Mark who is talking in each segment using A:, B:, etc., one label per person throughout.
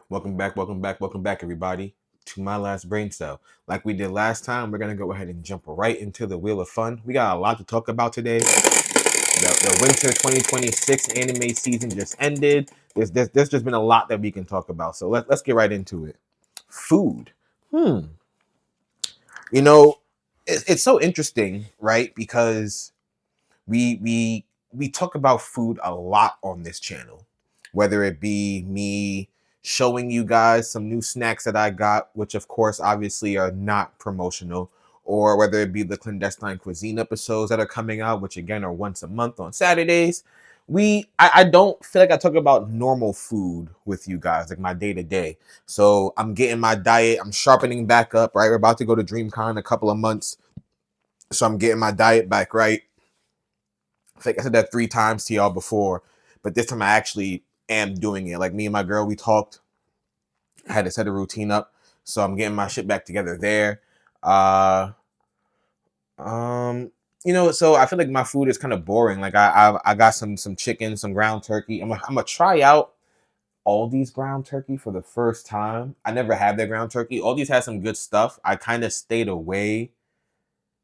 A: Welcome back, everybody, to my last brain cell. Like we did last time, we're gonna go ahead and jump right into the wheel of fun. We got a lot to talk about today. The winter 2026 anime season just ended. There's just been a lot that we can talk about. So let's get right into it. Food. Hmm. You know, it's so interesting, right? Because we talk about food a lot on this channel, whether it be me showing you guys some new snacks that I got, which of course obviously are not promotional, or whether it be the clandestine cuisine episodes that are coming out, which again are once a month on Saturdays. I don't feel like I talk about normal food with you guys, like my day to day. So I'm getting my diet, I'm sharpening back up, right? We're about to go to DreamCon in a couple of months. So I'm getting my diet back right. I think I said that 3 times to y'all before, but this time I actually am doing it. Like me and my girl, we talked. I had to set a routine up, so I'm getting my shit back together there. Uh, um, so I feel like my food is kind of boring. Like I got some chicken, some ground turkey. I'm gonna try out Aldi's ground turkey for the first time. I never had their ground turkey. Aldi's has some good stuff. I kind of stayed away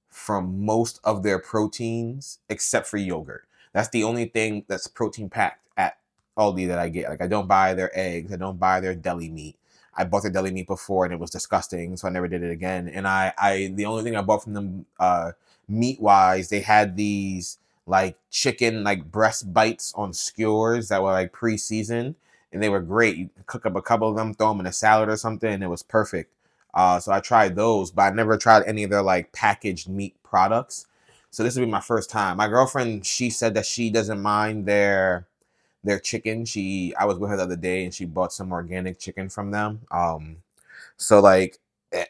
A: from most of their proteins except for yogurt. That's the only thing that's protein packed at Aldi that I get. Like I don't buy their eggs, I don't buy their deli meat. I bought their deli meat before and it was disgusting, so I never did it again. And I the only thing I bought from them meat wise, they had these like chicken like breast bites on skewers that were like pre-seasoned and they were great. You cook up a couple of them, throw them in a salad or something, and it was perfect. So I tried those, but I never tried any of their like packaged meat products. So this will be my first time. My girlfriend, she said that she doesn't mind their chicken. I was with her the other day and she bought some organic chicken from them. So like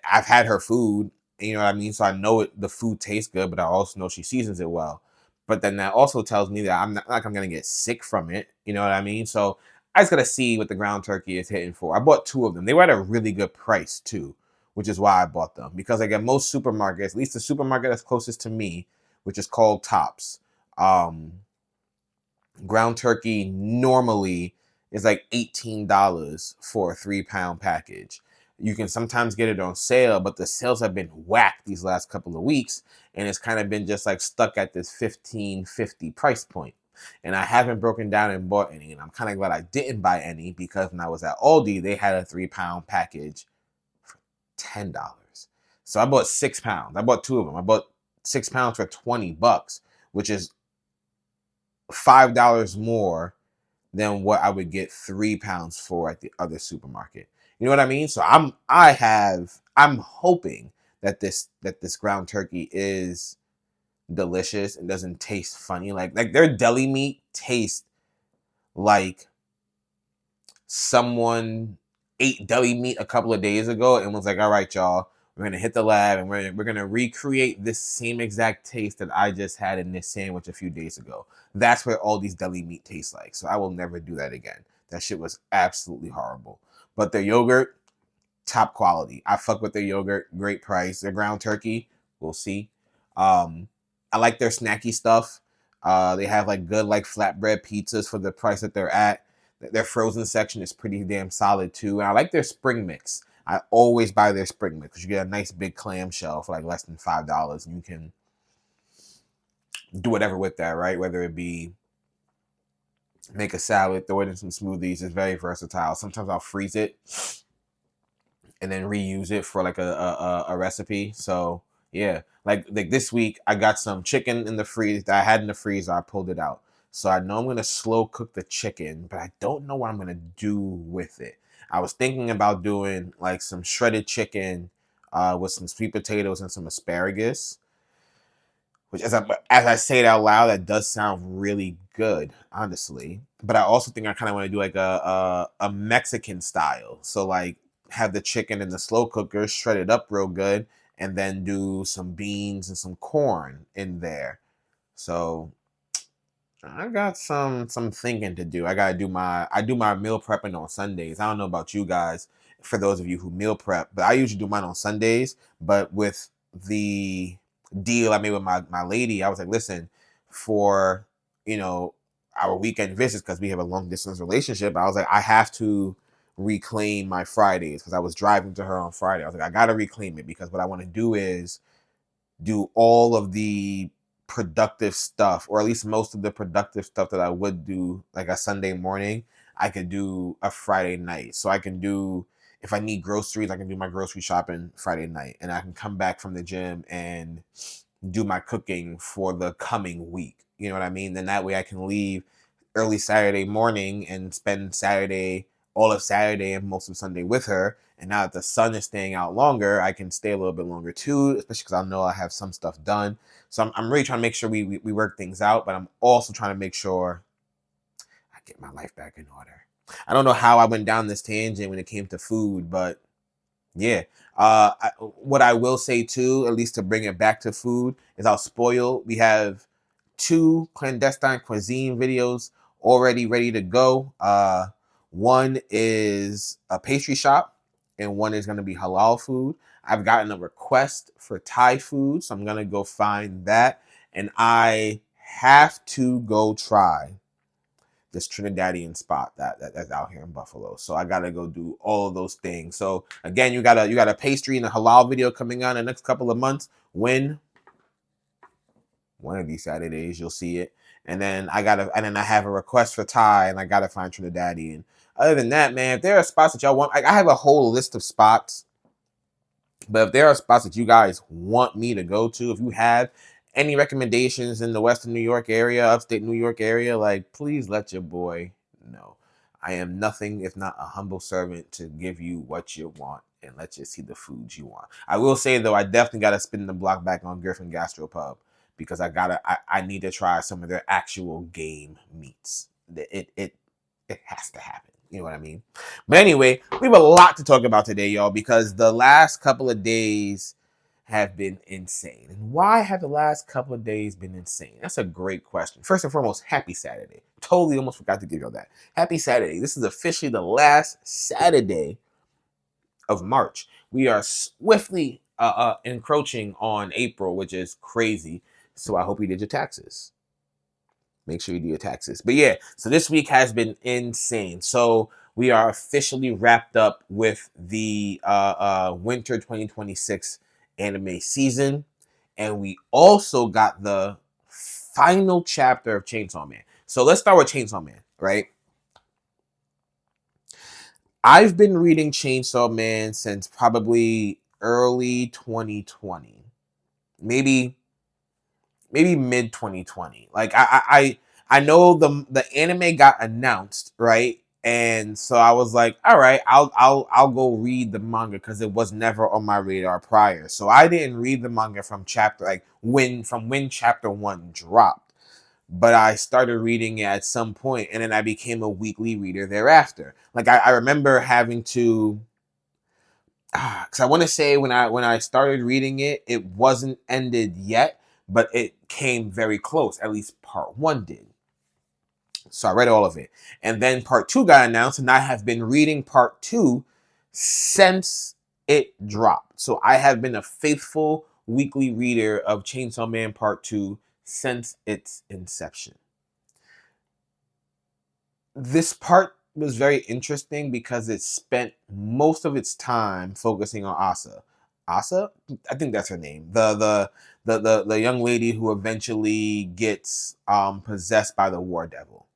A: I've had her food, you know what I mean? So I know the food tastes good, but I also know she seasons it well. But then that also tells me that I'm not like I'm gonna get sick from it. You know what I mean? So I just gotta see what the ground turkey is hitting for. I bought 2 of them. They were at a really good price too, which is why I bought them. Because like at most supermarkets, at least the supermarket that's closest to me, which is called Tops, um, ground turkey normally is like $18 for a 3 pound package. You can sometimes get it on sale, but the sales have been whacked these last couple of weeks, and it's kind of been just like stuck at this 15.50 price point. And I haven't broken down and bought any, and I'm kind of glad I didn't buy any because when I was at Aldi, they had a 3 pound package for $10. So I bought 6 pounds. I bought 2 of them. I bought 6 pounds for $20, which is $5 more than what I would get 3 pounds for at the other supermarket. You know what I mean? So I'm hoping that this ground turkey is delicious and doesn't taste funny. Like their deli meat tastes like someone ate deli meat a couple of days ago and was like, all right, y'all, we're gonna hit the lab and we're gonna recreate this same exact taste that I just had in this sandwich a few days ago. That's what all these deli meat tastes like. So I will never do that again. That shit was absolutely horrible. But their yogurt, top quality. I fuck with their yogurt, great price. Their ground turkey, we'll see. I like their snacky stuff. They have like good like flatbread pizzas for the price that they're at. Their frozen section is pretty damn solid too. And I like their spring mix. I always buy their spring mix because you get a nice big clamshell for like less than $5, and you can do whatever with that, right? Whether it be make a salad, throw it in some smoothies. It's very versatile. Sometimes I'll freeze it and then reuse it for like a recipe. So yeah, like this week I got some chicken in the freeze that I had in the freezer. I pulled it out. So I know I'm gonna slow cook the chicken, but I don't know what I'm gonna do with it. I was thinking about doing like some shredded chicken with some sweet potatoes and some asparagus. Which, as I say it out loud, that does sound really good, honestly. But I also think I kind of want to do like a Mexican style. So like have the chicken in the slow cooker, shred it up real good, and then do some beans and some corn in there. So I got some thinking to do. I do my meal prepping on Sundays. I don't know about you guys, for those of you who meal prep, but I usually do mine on Sundays. But with the deal I made with my lady, I was like, listen, for you know our weekend visits because we have a long distance relationship. I was like, I have to reclaim my Fridays because I was driving to her on Friday. I was like, I gotta reclaim it because what I want to do is do all of the productive stuff, or at least most of the productive stuff that I would do like a Sunday morning, I could do a Friday night. So I can do, if I need groceries, I can do my grocery shopping Friday night, and I can come back from the gym and do my cooking for the coming week. You know what I mean? Then that way I can leave early Saturday morning and spend Saturday, all of Saturday and most of Sunday with her. And now that the sun is staying out longer, I can stay a little bit longer too, especially because I know I have some stuff done. So I'm really trying to make sure we work things out, but I'm also trying to make sure I get my life back in order. I don't know how I went down this tangent when it came to food, but yeah. What I will say too, at least to bring it back to food, is how spoiled we have 2 clandestine cuisine videos already ready to go. One is a pastry shop, and one is going to be halal food. I've gotten a request for Thai food, so I'm going to go find that, and I have to go try this Trinidadian spot that's out here in Buffalo. So I gotta go do all of those things. So again, you got a pastry and a halal video coming on in the next couple of months. When one of these Saturdays you'll see it. And then I have a request for Thai, and I gotta find Trinidadian. Other than that, man, if there are spots that y'all want, I have a whole list of spots. But if there are spots that you guys want me to go to, if you have any recommendations in the Western New York area, upstate New York area, like, please let your boy know. I am nothing if not a humble servant to give you what you want and let you see the foods you want. I will say though, I definitely gotta spin the block back on Griffin Gastropub because I need to try some of their actual game meats. It has to happen. You know what I mean? But anyway, we have a lot to talk about today, y'all, because the last couple of days have been insane. And why have the last couple of days been insane? That's a great question. First and foremost, happy Saturday. Totally almost forgot to give y'all that. Happy Saturday. This is officially the last Saturday of March. We are swiftly encroaching on April, which is crazy. So I hope you did your taxes. Make sure you do your taxes. But yeah, so this week has been insane. So we are officially wrapped up with the winter 2026 anime season. And we also got the final chapter of Chainsaw Man. So let's start with Chainsaw Man, right? I've been reading Chainsaw Man since probably early 2020. Maybe mid 2020. Like I know the anime got announced, right? And so I was like, all right, I'll go read the manga because it was never on my radar prior. So I didn't read the manga from when chapter 1 dropped. But I started reading it at some point, and then I became a weekly reader thereafter. Like I remember having to, because I want to say when I started reading it, it wasn't ended yet, but it came very close. At least part 1 did. So I read all of it, and then part 2 got announced, and I have been reading part 2 since it dropped. So I have been a faithful weekly reader of Chainsaw Man Part 2 since its inception. This part was very interesting because it spent most of its time focusing on Asa. Asa? I think that's her name. The young lady who eventually gets possessed by the War Devil.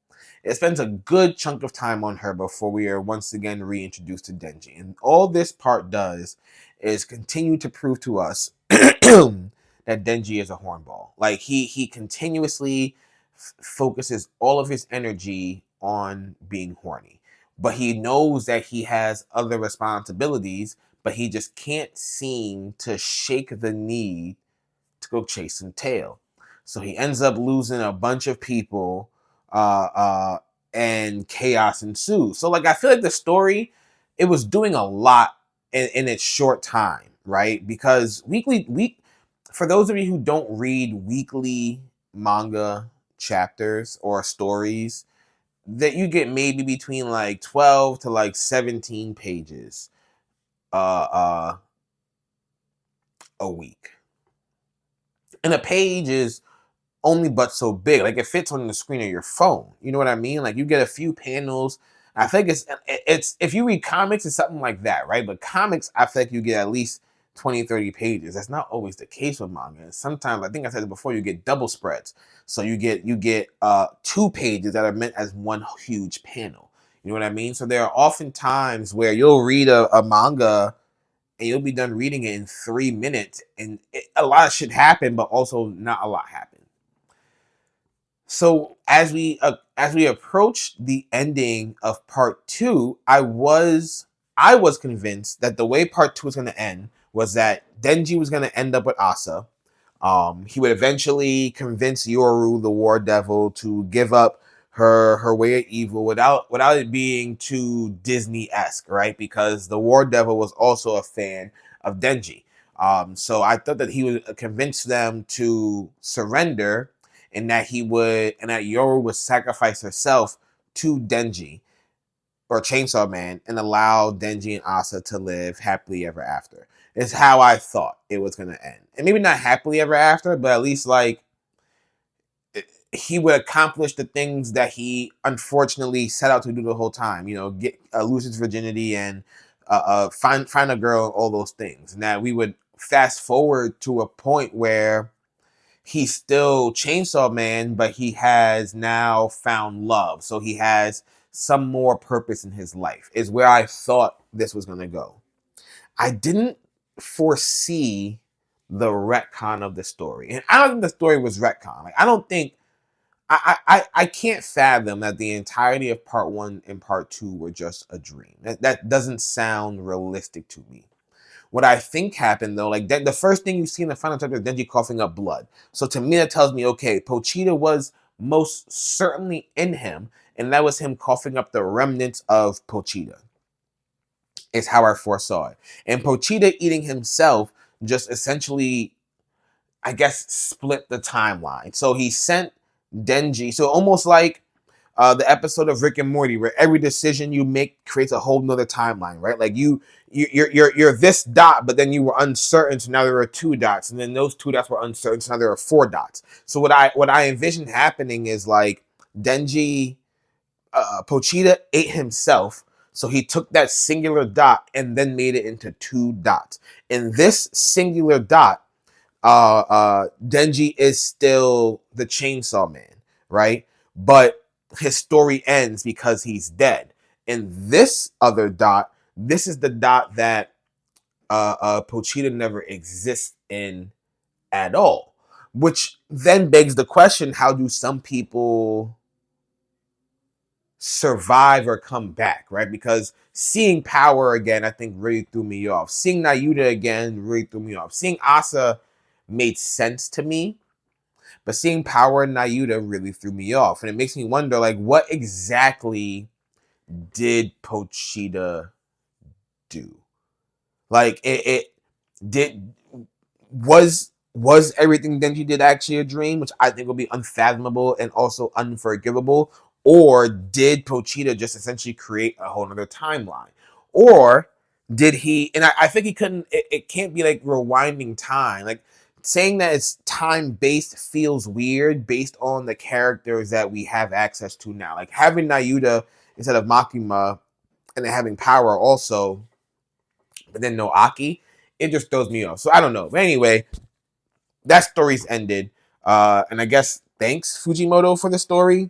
A: It spends a good chunk of time on her before we are once again reintroduced to Denji. And all this part does is continue to prove to us that Denji is a hornball. Like he continuously focuses all of his energy on being horny. But he knows that he has other responsibilities, but he just can't seem to shake the need to go chase some tail. So he ends up losing a bunch of people, and chaos ensues. So like I feel like the story, it was doing a lot in its short time, right? Because for those of you who don't read weekly manga chapters or stories, that you get maybe between like 12 to like 17 pages a week. And a page is only but so big. Like it fits on the screen of your phone. You know what I mean? Like you get a few panels. I think it's if you read comics, it's something like that, right? But comics, I feel like you get at least 20, 30 pages. That's not always the case with manga. Sometimes, I think I said it before, you get double spreads. So you get 2 pages that are meant as one huge panel. You know what I mean? So there are often times where you'll read a manga and you'll be done reading it in 3 minutes, and a lot of shit happened, but also not a lot happened. So as we approach the ending of part two, I was convinced that the way part two was going to end was that Denji was going to end up with Asa. He would eventually convince Yoru, the War Devil, to give up her way of evil without it being too Disney-esque, right? Because the War Devil was also a fan of Denji. So I thought that he would convince them to surrender, and that Yoru would sacrifice herself to Denji or Chainsaw Man and allow Denji and Asa to live happily ever after. Is how I thought it was gonna end, and maybe not happily ever after, but at least like he would accomplish the things that he unfortunately set out to do the whole time. You know, get lose his virginity and find a girl, all those things. Now we would fast forward to a point where he's still Chainsaw Man, but he has now found love. So he has some more purpose in his life, is where I thought this was going to go. I didn't foresee the retcon of the story. And I don't think the story was retcon. Like, I don't think, I can't fathom that the entirety of part one and part two were just a dream. That doesn't sound realistic to me. What I think happened though, like the first thing you see in the final chapter is Denji coughing up blood. So to me, that tells me, okay, Pochita was most certainly in him, and that was him coughing up the remnants of Pochita. Is how I foresaw it. And Pochita eating himself just essentially, I guess, split the timeline. So he sent Denji. So almost like the episode of Rick and Morty, where every decision you make creates a whole nother timeline, right? Like you're this dot, but then you were uncertain, so now there are 2 dots, and then those 2 dots were uncertain, so now there are 4 dots. So what I envision happening is like Denji, Pochita ate himself, so he took that singular dot and then made it into 2 dots. And this singular dot, Denji is still the Chainsaw Man, right? But his story ends because he's dead. And this other dot, this is the dot that Pochita never exists in at all. Which then begs the question, how do some people survive or come back, right? Because seeing Power again, I think really threw me off. Seeing Nayuta again really threw me off. Seeing Asa made sense to me, but seeing Power and Nayuta really threw me off. And it makes me wonder, like, what exactly did Pochita do? Like, it did was everything Denji did actually a dream, which I think will be unfathomable and also unforgivable? Or did Pochita just essentially create a whole other timeline? Or did he, and I think he couldn't, it can't be like rewinding time. Like saying that it's time based feels weird based on the characters that we have access to now. Like having Nayuta instead of Makima and then having Power also, but then no Aki, it just throws me off. So I don't know. But anyway, that story's ended. And I guess thanks Fujimoto for the story.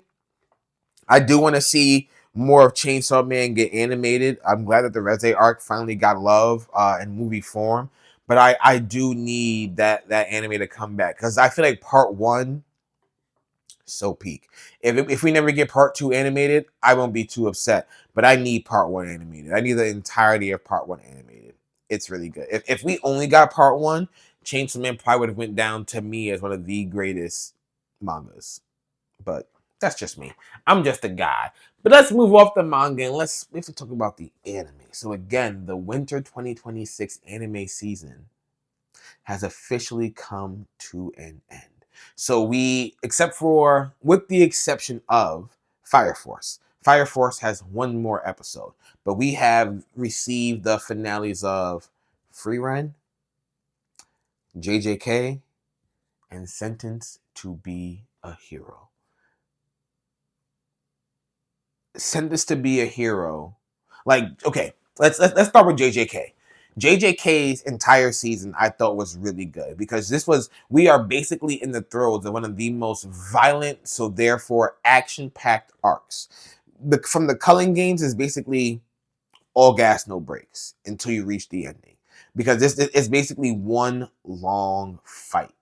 A: I do want to see more of Chainsaw Man get animated. I'm glad that the Reze arc finally got love in movie form. But I do need that anime to come back because I feel like part one so peak. If we never get part two animated, I won't be too upset. But I need part one animated. I need the entirety of part one animated. It's really good. If we only got part one, Chainsaw Man probably would have went down to me as one of the greatest mangas. But that's just me. I'm just a guy. But let's move off the manga and we have to talk about the anime. So again, the winter 2026 anime season has officially come to an end. So with the exception of Fire Force. Fire Force has one more episode, but we have received the finales of Free Run, JJK, and Sentenced to Be a Hero. sentenced to be a hero. Like, okay, let's start with JJK. JJK's entire season I thought was really good because we are basically in the throes of one of the most violent, so therefore action-packed arcs. From the Culling Games is basically all gas, no brakes until you reach the ending. Because this is basically one long fight,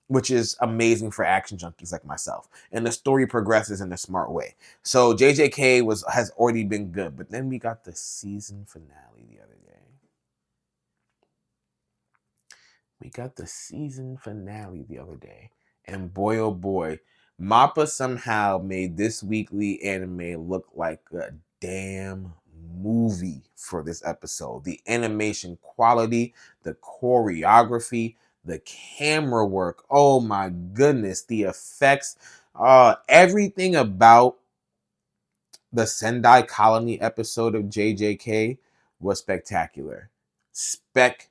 A: which is amazing for action junkies like myself. And the story progresses in a smart way. So JJK has already been good, but then we got the season finale the other day. And boy oh boy, Mappa somehow made this weekly anime look like a damn movie for this episode. The animation quality, the choreography, the camera work, oh my goodness, the effects, everything about the Sendai Colony episode of JJK was spectacular. Spectacular.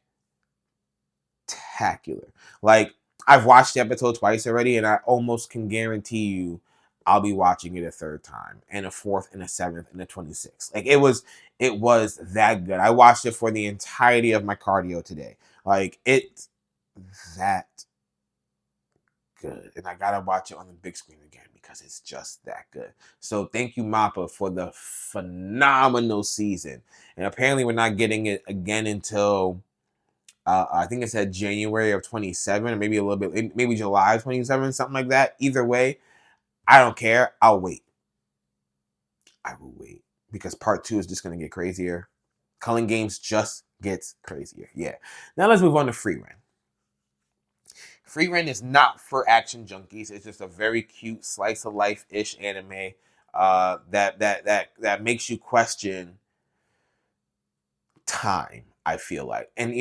A: Like, I've watched the episode twice already, and I almost can guarantee you I'll be watching it a third time, and a fourth, and a seventh, and a 26th. Like, it was that good. I watched it for the entirety of my cardio today. Like, it's that good. And I gotta watch it on the big screen again because it's just that good. So thank you, Mappa, for the phenomenal season. And apparently we're not getting it again until I think it said January of 27, or maybe a little bit, maybe July of 27, something like that. Either way, I don't care. I'll wait. I will wait because part 2 is just going to get crazier. Culling Games just gets crazier. Yeah. Now let's move on to Free Run. Free Run is not for action junkies. It's just a very cute slice of life ish anime that makes you question time. I feel like, and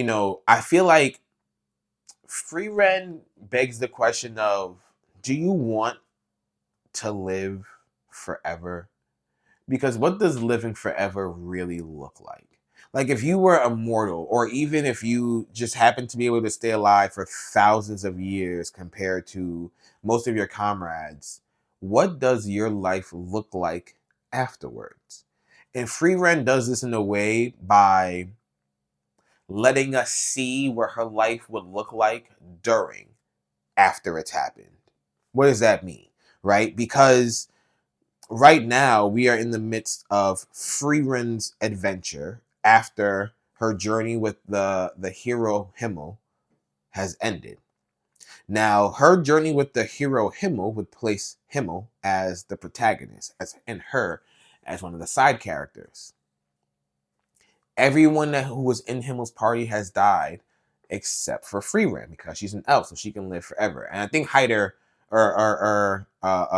A: I feel like Free Run begs the question of: do you want to live forever? Because what does living forever really look like? Like, if you were immortal, or even if you just happen to be able to stay alive for thousands of years compared to most of your comrades, what does your life look like afterwards? And Free Ren does this in a way by letting us see what her life would look like during, after it's happened. What does that mean? Right? Because right now we are in the midst of Freeren's adventure after her journey with the hero Himmel has ended. Now, her journey with the hero Himmel would place Himmel as the protagonist, and her as one of the side characters. Everyone who was in Himmel's party has died except for Freeren because she's an elf, so she can live forever. And I think Hyder, not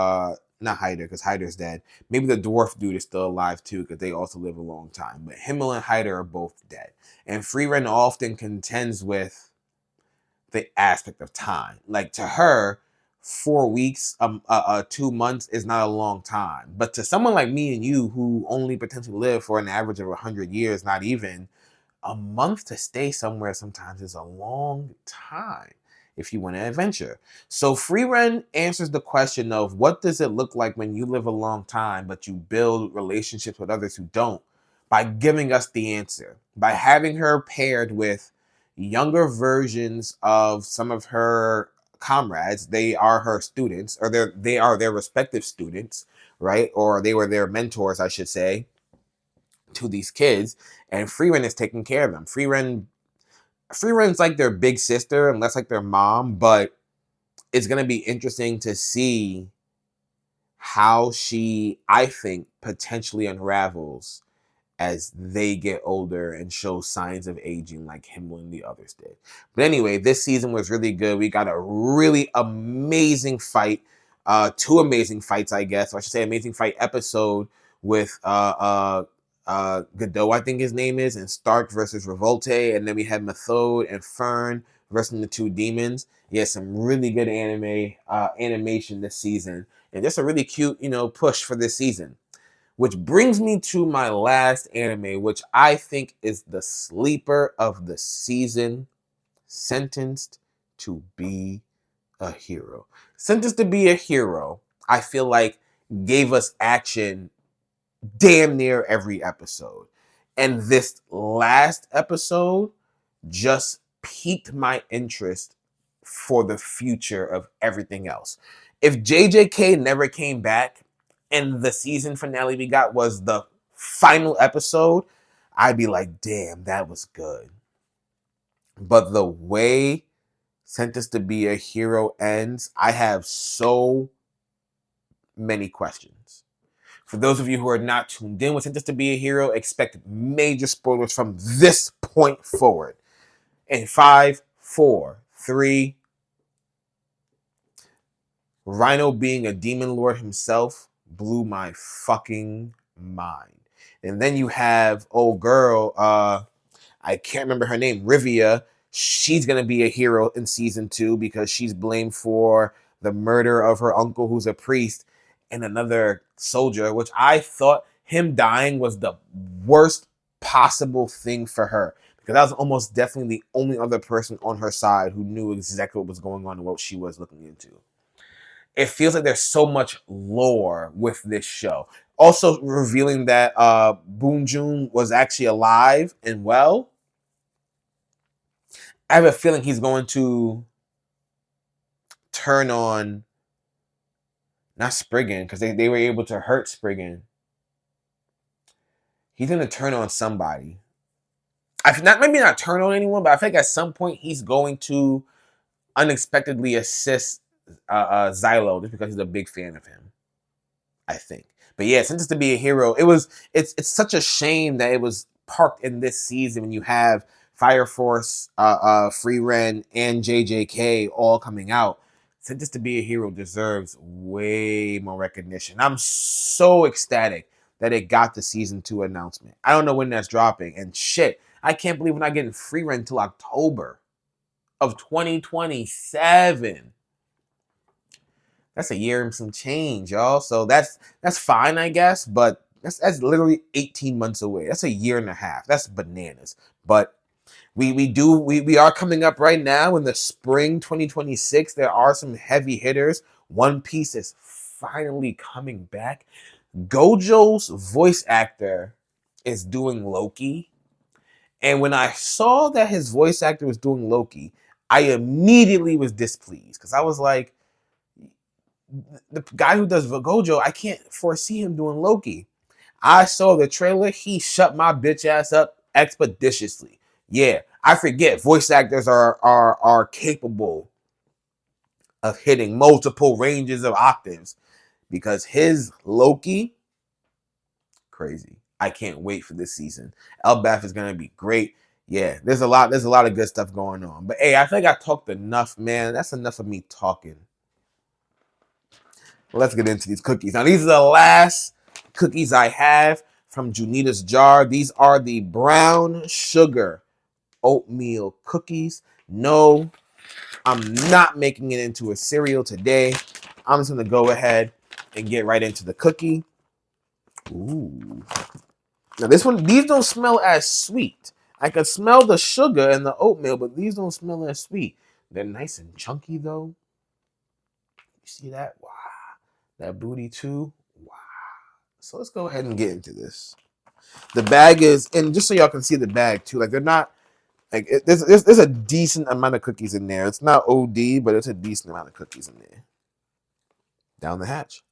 A: Hyder, because Hyder's dead. Maybe the dwarf dude is still alive too, because they also live a long time. But Himmel and Hyder are both dead. And Freeren often contends with the aspect of time. Like, to her, 4 weeks, 2 months is not a long time. But to someone like me and you, who only potentially live for an average of 100 years, not even, a month to stay somewhere sometimes is a long time if you want to adventure. So Freeren answers the question of what does it look like when you live a long time, but you build relationships with others who don't, by giving us the answer, by having her paired with younger versions of some of her comrades. They are her students, or they are their respective students, right? Or they were their mentors, I should say, to these kids. And Freeren is taking care of them. Freeren's like their big sister and less like their mom, but it's going to be interesting to see how she, I think, potentially unravels as they get older and show signs of aging like Himmel and the others did. But anyway, this season was really good. We got a really amazing fight. 2 amazing fights, I guess. Or I should say amazing fight episode with Godot, I think his name is, and Stark versus Revolte. And then we had Methode and Fern versus the 2 demons. Yeah, some really good animation this season. And just a really cute, push for this season. Which brings me to my last anime, which I think is the sleeper of the season, Sentenced to be a Hero. Sentenced to be a Hero, I feel like, gave us action damn near every episode. And this last episode just piqued my interest for the future of everything else. If JJK never came back and the season finale we got was the final episode, I'd be like, damn, that was good. But the way Sentenced to Be a Hero ends, I have so many questions. For those of you who are not tuned in with Sentenced to Be a Hero, expect major spoilers from this point forward. In 5, 4, 3, Rhino being a demon lord himself blew my fucking mind. And then you have old girl, I can't remember her name, Rivia. She's going to be a hero in season 2 because she's blamed for the murder of her uncle, who's a priest, and another soldier, which I thought him dying was the worst possible thing for her. Because that was almost definitely the only other person on her side who knew exactly what was going on and what she was looking into. It feels like there's so much lore with this show. Also revealing that Boon Joon was actually alive and well. I have a feeling he's going to turn on, not Spriggan, because they were able to hurt Spriggan. He's going to turn on somebody. Maybe not turn on anyone, but I think at some point he's going to unexpectedly assist Xylo just because he's a big fan of him, I think. But yeah, Sentenced to Be a Hero, it's such a shame that it was parked in this season when you have Fire Force, Free Ren, and JJK all coming out. Sentenced to Be a Hero deserves way more recognition. I'm so ecstatic that it got the season 2 announcement. I don't know when that's dropping, and shit, I can't believe we're not getting Free Ren until October of 2027. That's a year and some change, y'all. So that's fine, I guess, but that's literally 18 months away. That's a year and a half. That's bananas. But we are coming up right now in the spring 2026. There are some heavy hitters. One Piece is finally coming back. Gojo's voice actor is doing Loki. And when I saw that his voice actor was doing Loki, I immediately was displeased because I was like, the guy who does Gojo, I can't foresee him doing Loki. I saw the trailer. He shut my bitch ass up expeditiously. Yeah, I forget voice actors are capable of hitting multiple ranges of octaves because his Loki, crazy. I can't wait for this season. Elbaf is gonna be great. Yeah, there's a lot of good stuff going on. But hey, I think I talked enough, man. That's enough of me talking. Let's get into these cookies. Now, these are the last cookies I have from Junita's jar. These are the brown sugar oatmeal cookies. No, I'm not making it into a cereal today. I'm just going to go ahead and get right into the cookie. Ooh. Now, these don't smell as sweet. I can smell the sugar and the oatmeal, but these don't smell as sweet. They're nice and chunky, though. You see that? Wow. That booty too. Wow. So let's go ahead and get into this. The bag is, and just so y'all can see the bag too, like they're not, like there's a decent amount of cookies in there. It's not OD, but it's a decent amount of cookies in there. Down the hatch.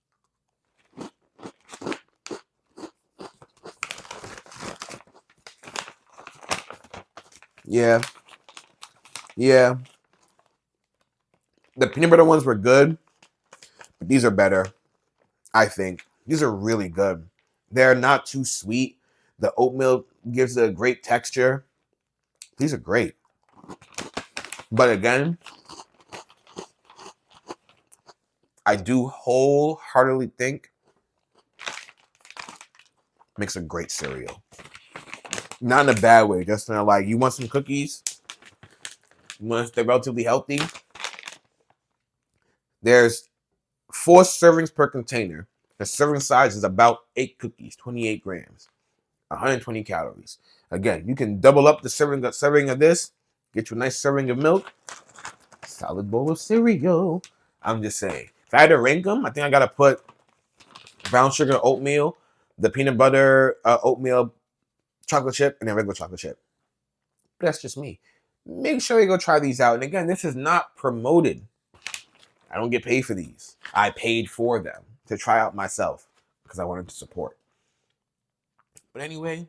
A: Yeah. Yeah. The peanut butter ones were good, but these are better, I think. These are really good. They're not too sweet. The oatmeal gives a great texture. These are great. But again, I do wholeheartedly think makes a great cereal. Not in a bad way, just in a like, you want some cookies? You want to stay relatively healthy? There's 4 servings per container. The serving size is about 8 cookies, 28 grams, 120 calories. Again, you can double up the serving of this, get you a nice serving of milk, solid bowl of cereal. I'm just saying. If I had to rank them, I think I got to put brown sugar oatmeal the peanut butter oatmeal chocolate chip and then regular chocolate chip. But that's just me. Make sure you go try these out. And again, this is not promoted. I don't get paid for these. I paid for them to try out myself because I wanted to support. But anyway,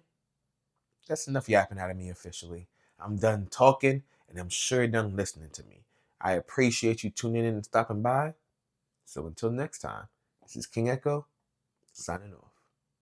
A: that's enough yapping out of me officially. I'm done talking, and I'm sure you're done listening to me. I appreciate you tuning in and stopping by. So until next time, this is King Echo, signing off.